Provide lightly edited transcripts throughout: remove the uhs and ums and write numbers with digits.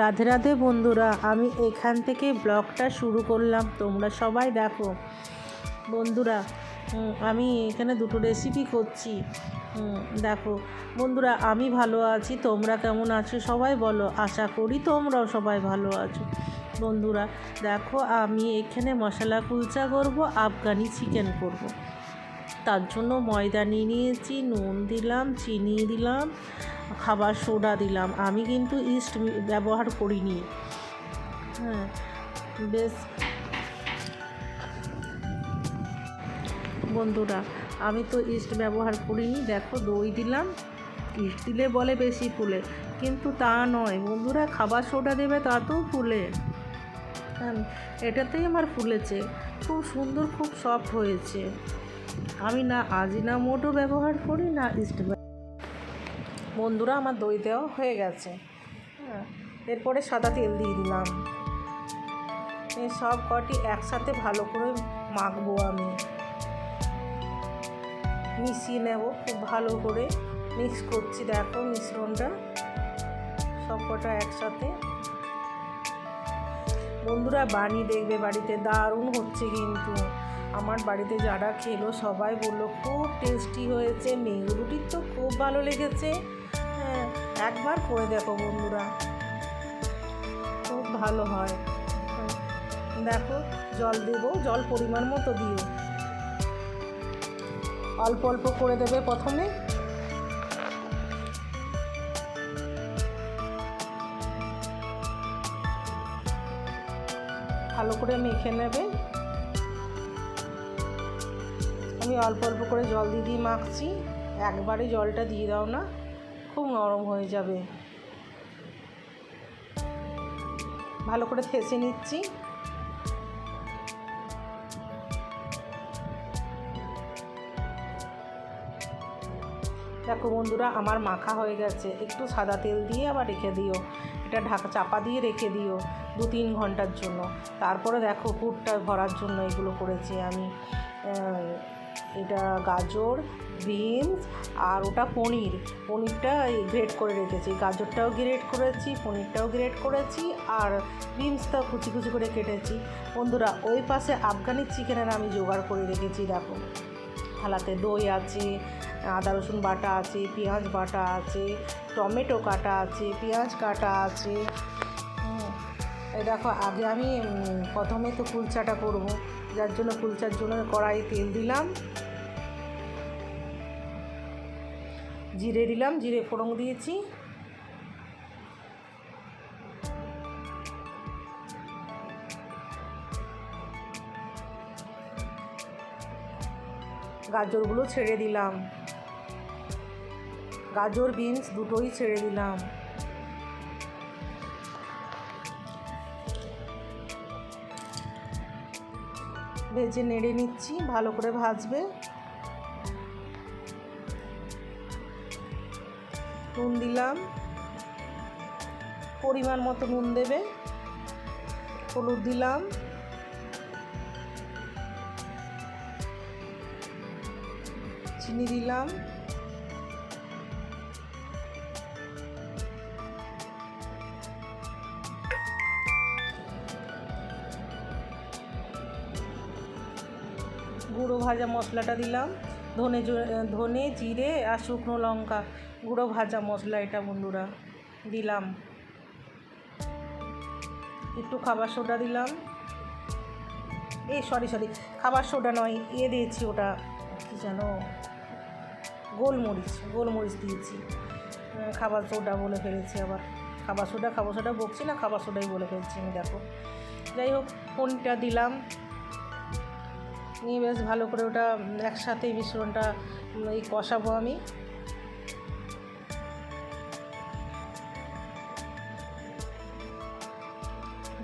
রাধে রাধে বন্ধুরা, আমি এখান থেকে ব্লগটা শুরু করলাম, তোমরা সবাই দেখো। বন্ধুরা, আমি এখানে দুটো রেসিপি করছি। দেখো বন্ধুরা, আমি ভালো আছি, তোমরা কেমন আছো সবাই বলো। আশা করি তোমরাও সবাই ভালো আছো। বন্ধুরা দেখো, আমি এখানে মশলা কুলচা করব, আফগানি চিকেন করব। তার জন্য ময়দা নিয়ে নিয়েছি, নুন দিলাম, চিনি দিলাম, খাবার সোডা দিলাম। আমি কিন্তু ইস্ট ব্যবহার করিনি। হ্যাঁ, বেশ বন্ধুরা, আমি তো ইস্ট ব্যবহার করিনি। দেখো দই দিলাম, ইস্ট দিলে বলে বেশি ফুলে, কিন্তু তা নয় বন্ধুরা, খাবার সোডা দেবে তাতেও ফুলে। হ্যাঁ, এটাতেই আমার ফুলেছে, খুব সুন্দর, খুব সফট হয়েছে। আমি না আজিনামোটো ব্যবহার করি, না ইস্ট। বন্ধুরা, আমার দই দেওয়া হয়ে গেছে। হ্যাঁ, এরপরে সাদা তেল দিয়ে দিলাম। এই সব কটি একসাথে ভালো করে মাখবো, আমি মিশিয়ে নেব খুব ভালো করে। মিক্স করছি, দেখো মিশ্রণটা সব কটা একসাথে। বন্ধুরা বানিয়ে দেখবে বাড়িতে, দারুণ হচ্ছে কিন্তু। আমার বাড়িতে যারা খেলো সবাই বললো খুব টেস্টি হয়েছে, মেঘ রুটির তো খুব ভালো লেগেছে। হ্যাঁ, একবার করে দেখো বন্ধুরা, খুব ভালো হয়। দেখো জল দেবো, জল পরিমাণ মতো দিও, অল্প অল্প করে দেবে প্রথমে। ভালো করে মেখে নেবে। আমি অল্প অল্প করে জল দিয়ে মাখছি, একবারে জলটা দিয়ে দাও না, খুব নরম হয়ে যাবে। ভালো করে থেসে নিচ্ছি। দেখো বন্ধুরা, আমার মাখা হয়ে গেছে। একটু সাদা তেল দিয়ে আবার রেখে দিও, এটা ঢাকা চাপা দিয়ে রেখে দিও 2-3 ঘন্টার জন্য। তারপরে দেখো পুরটা ভরার জন্য এগুলো করেছি আমি। এটা গাজর, বিনস, আর ওটা পনিরটা গ্রেট করে রেখেছি। গাজরটাও গ্রেট করেছি, পনিরটাও গ্রেট করেছি, আর বিনসটাও কুচি কুচি করে কেটেছি। বন্ধুরা, ওই পাশে আফগানি চিকেনের আমি জোগাড় করে রেখেছি। দেখো থালাতে দই আছে, আদা রসুন বাটা আছে, পেঁয়াজ বাটা আছে, টমেটো কাটা আছে, পেঁয়াজ কাটা আছে। এই দেখো, আগে আমি প্রথমে তো কুলচাটা করব, যার জন্য কুলচার জন্য কড়াই তেল দিলাম, জিরে দিলাম, জিরে ফোড়ন দিয়েছি। গাজরগুলো ছেড়ে দিলাম, গাজর বিনস দুটোই ছেড়ে দিলাম। ভেজে নেড়ে নিচ্ছি, ভালো করে ভাজবে। নুন দিলাম, পরিমাণ মতো নুন দেবে। হলুদ দিলাম, চিনি দিলাম, গুঁড়ো ভাজা মশলাটা দিলাম, ধনে জিরে আর শুকনো লঙ্কা গুঁড়ো ভাজা মশলা, এটা বন্ধুরা দিলাম। একটু খাবার সোডা দিলাম, সরি খাবার সোডা নয়, দিয়েছি ওটা কী যেন, গোলমরিচ দিয়েছি। খাবার সোডা বলে ফেলেছি আবার। খাবার সোডা বকছি না, খাবার সোডাই বলে ফেলছি আমি। দেখো, যাই হোক, পনিরটা দিলাম, নিয়ে বেশ ভালো করে ওটা একসাথে মিশ্রণটা কষাবো আমি।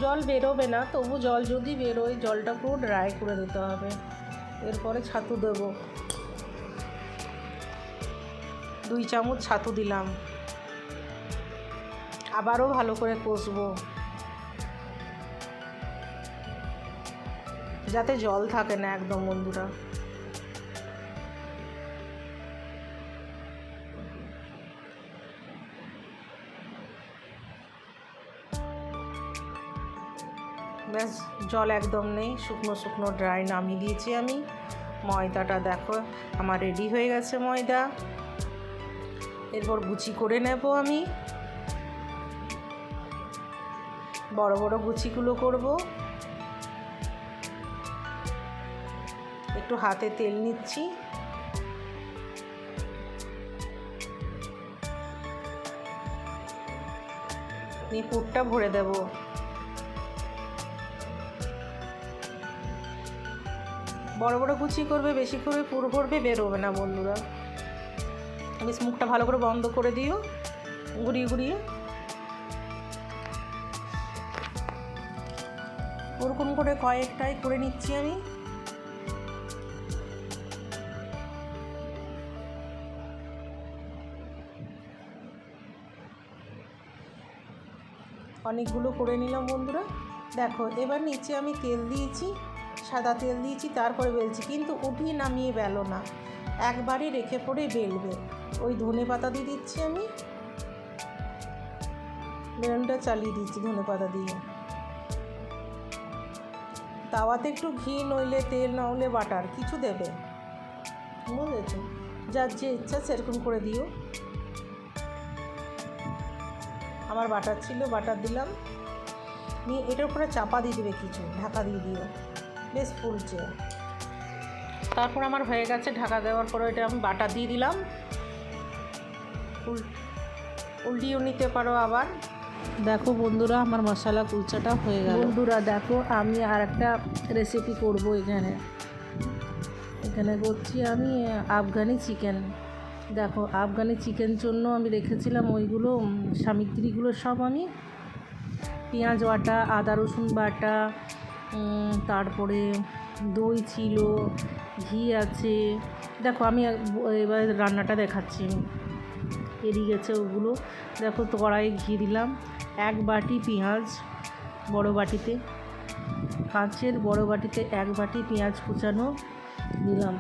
জল বেরোবে না, তবু জল যদি বেরোয় জলটা পুরো ড্রাই করে দিতে হবে। এরপরে ছাতু দেবো, 2 চামচ ছাতু দিলাম, আবারও ভালো করে কষবো, যাতে জল থাকে না একদম বন্ধুরা। ব্যাস, জল একদম নেই, শুকনো শুকনো ড্রাই নামিয়ে দিয়েছি আমি। ময়দাটা দেখো আমার রেডি হয়ে গেছে ময়দা। এরপর গুচি করে নেব আমি, বড় বড় গুচিগুলো করব। একটু হাতে তেল নিচ্ছি, নিয়ে পুরটা ভরে দেব। বড় বড় কুচি করবে, বেশি করে পুর ভরবে, বেরোবে না বন্ধুরা। বেশ মুখটা ভালো করে বন্ধ করে দিও, ঘুরিয়ে ঘুরিয়ে। ওরকম করে কয়েকটাই করে নিচ্ছি আমি। অনেকগুলো করে নিলাম বন্ধুরা। দেখো এবার নিচে আমি তেল দিয়েছি, সাদা তেল দিয়েছি, তারপরে বেলছি, কিন্তু উঠিয়ে নামিয়ে বেলো না, একবারই রেখে পড়ে বেলবে। ওই ধনে পাতা দিয়ে দিচ্ছি আমি, বেলনটা চালিয়ে দিচ্ছি ধনে পাতা দিয়ে। তাওয়াতে একটু ঘি নইলে তেল, না হলে বাটার কিছু দেবে, বুঝেছো? যার যে ইচ্ছা সেরকম করে দিও। আমার বাটার ছিল, বাটার দিলাম, নিয়ে এটার উপরে চাপা দিয়ে দেবে কিছু, ঢাকা দিয়ে দিও, বেশ ফুলছে। তারপর আমার হয়ে গেছে, ঢাকা দেওয়ার পরে এটা আমি বাটার দিয়ে দিলাম। উল্টিয়েও নিতে পারো আবার। দেখো বন্ধুরা আমার মশলা কুলচাটা হয়ে গেল। বন্ধুরা দেখো আমি আর একটা রেসিপি করব এখানে করছি আমি আফগানি চিকেন। দেখো আফগানি চিকেন জন্য আমি রেখেছিলাম ওইগুলো সামগ্রীগুলো সব আমি, পেঁয়াজ বাটা, আদা রসুন বাটা, তারপরে দই ছিল, ঘি আছে। দেখো আমি এবার রান্নাটা দেখাচ্ছি। এড়িয়ে গেছে ওগুলো। দেখো কড়াইয়ে ঘি দিলাম, 1 বাটি পেঁয়াজ, বড় বাটিতে, কাঁচের বড় বাটিতে 1 বাটি পেঁয়াজ কুচানো দিলাম।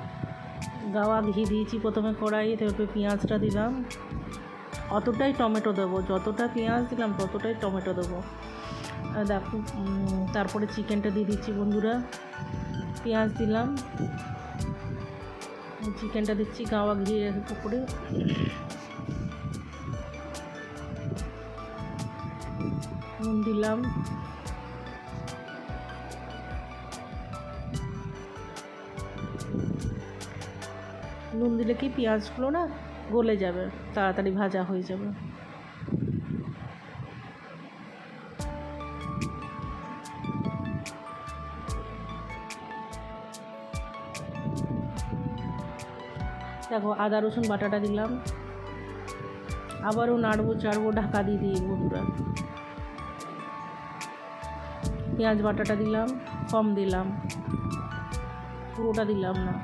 গাওয়া ঘি দিয়েছি প্রথমে কড়াইয়ে, তারপরে পেঁয়াজটা দিলাম। অতটাই টমেটো দেবো, যতটা পেঁয়াজ দিলাম ততটাই টমেটো দেবো। দেখো তারপরে চিকেনটা দিয়ে দিচ্ছি বন্ধুরা। পেঁয়াজ দিলাম, চিকেনটা দিচ্ছি গাওয়া ঘিয়ের উপরে। নুন দিলাম, নুন দিলে কি পেঁয়াজগুলো না গলে যাবে, তাড়াতাড়ি ভাজা হয়ে যাবে। দেখো আদা রসুন বাটাটা দিলাম, আবারও নাড়বো চাড়বো, ঢাকা দিয়ে দিই বন্ধুরা। পেঁয়াজ বাটাটা দিলাম, কম দিলাম, পুরোটা দিলাম না।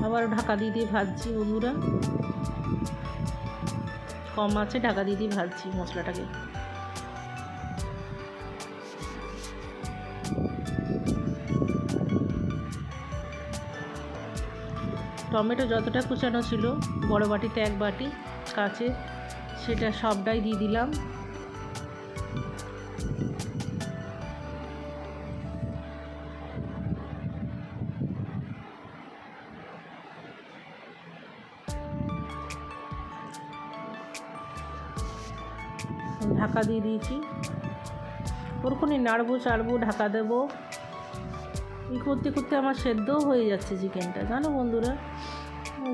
আবার ঢাকা দিয়ে দিয়ে ভাজছি বন্ধুরা, কম আছে, ঢাকা দিয়ে দিয়ে ভাজছি মশলাটাকে। টমেটো যতটা কুচানো ছিল বড় বাটিতে 1 বাটি কাঁচে, সেটা সবটাই দিয়ে দিলাম। ঢাকা দিয়ে দিয়েছি, ওরকমই নাড়বো চাড়বো, ঢাকা দেবো। এই করতে করতে আমার সেদ্ধও হয়ে যাচ্ছে চিকেনটা, জানো বন্ধুরা।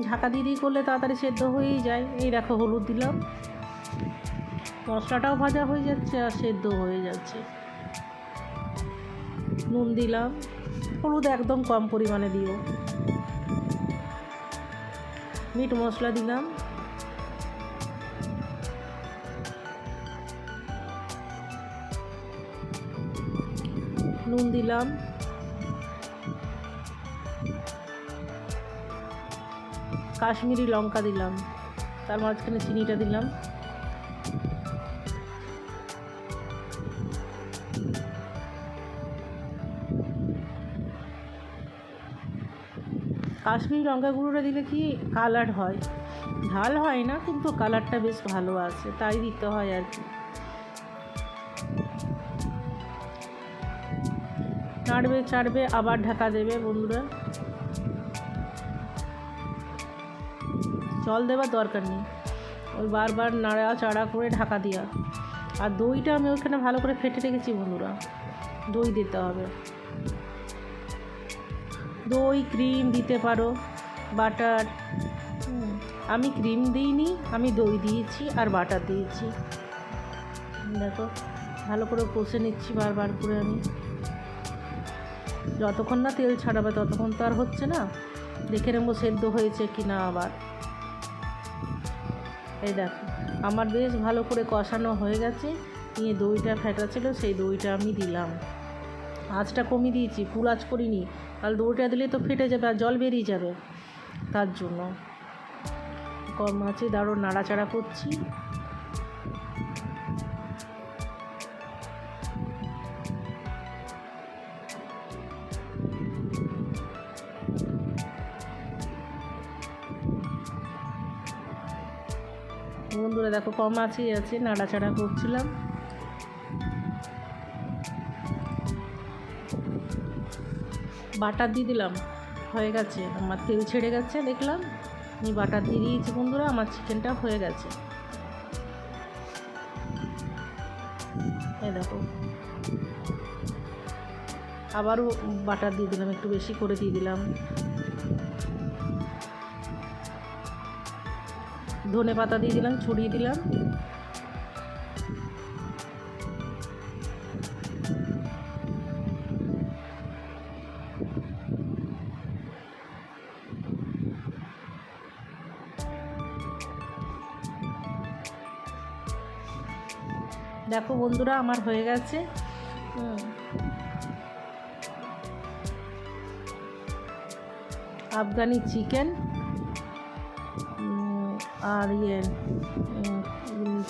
ঢাকা দিয়ে দিয়ে করলে তাড়াতাড়ি সেদ্ধ হয়েই যায়। এই দেখো হলুদ দিলাম, মশলাটাও ভাজা হয়ে যাচ্ছে আর সেদ্ধ হয়ে যাচ্ছে। নুন দিলাম, হলুদ একদম কম পরিমাণে দিও। মিট মশলা দিলাম, নুন দিলাম, কাশ্মীরি লঙ্কা দিলাম, তার মাঝখানে চিনিটা দিলাম। কাশ্মীরি লঙ্কা গুঁড়োটা দিলে কি কালার হয়, ঝাল হয় না, কিন্তু কালারটা বেশ ভালো আসে, তাই দিতে হয় আর কি। নাড়বে চাড়বে, আবার ঢাকা দেবে বন্ধুরা। জল দেওয়ার দরকার নেই, ওই বারবার নাড়া চাড়া করে ঢাকা দেওয়া। আর দইটা আমি ওইখানে ভালো করে ফেটে রেখেছি বন্ধুরা, দই দিতে হবে। দই ক্রিম দিতে পারো, বাটার। আমি ক্রিম দিইনি, আমি দই দিয়েছি আর বাটার দিয়েছি। দেখো ভালো করে কষে নিচ্ছি বারবার করে আমি, যতক্ষণ না তেল ছাড়াবে ততক্ষণ তো আর হচ্ছে না। দেখে নেবো সেদ্ধ হয়েছে কি না আবার। এই দেখো আমার বেশ ভালো করে কষানো হয়ে গেছে। নিয়ে দইটা ফেটা ছিল, সেই দইটা আমি দিলাম। আঁচটা কমিয়ে দিয়েছি, ফুল আঁচ করিনি, কারণ দইটা দিলে তো ফেটে যাবে আর জল বেরিয়ে যাবে, তার জন্য কম আঁচে দারুণ নাড়াচাড়া করছি। বন্ধুরা দেখো কম আছেই আছে, নাড়াচাড়া করছিলাম। বাটার দিয়ে দিলাম, হয়ে গেছে আমার, তেল ছেড়ে গেছে দেখলাম, আমি বাটার দিয়ে দিয়েছি বন্ধুরা, আমার চিকেনটা হয়ে গেছে। এই দেখো আবারও বাটার দিয়ে দিলাম, একটু বেশি করে দিয়ে দিলাম। ধনে পাতা দিয়ে দিলাম, ছড়িয়ে দিলাম। দেখো বন্ধুরা আমার হয়ে গেছে। আফগানি চিকেন আর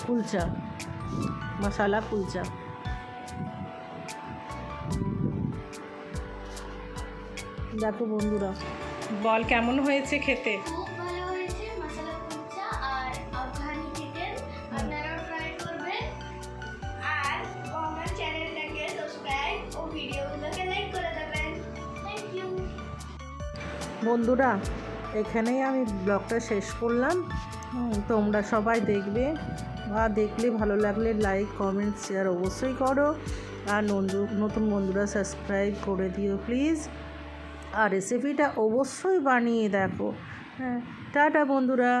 কুলচা, মশালা কুলচা। দেখো বন্ধুরা বল কেমন হয়েছে খেতে। খুব ভালো হয়েছে মশলা কুলচা আর আফগানি চিকেন। আপনারাও ট্রাই করবেন আর আমার চ্যানেলটাকে সাবস্ক্রাইব ও ভিডিওগুলোকে লাইক করে দেবেন। থ্যাংক ইউ বন্ধুরা, এখানেই আমি ব্লগটা শেষ করলাম। তোমরা সবাই দেখবে, বা দেখলে ভালো লাগলে লাইক কমেন্ট শেয়ার অবশ্যই করো। আর নতুন বন্ধুরা সাবস্ক্রাইব করে দিও প্লিজ। আর রেসিপিটা অবশ্যই বানিয়ে দেখো। হ্যাঁ, টাটা বন্ধুরা।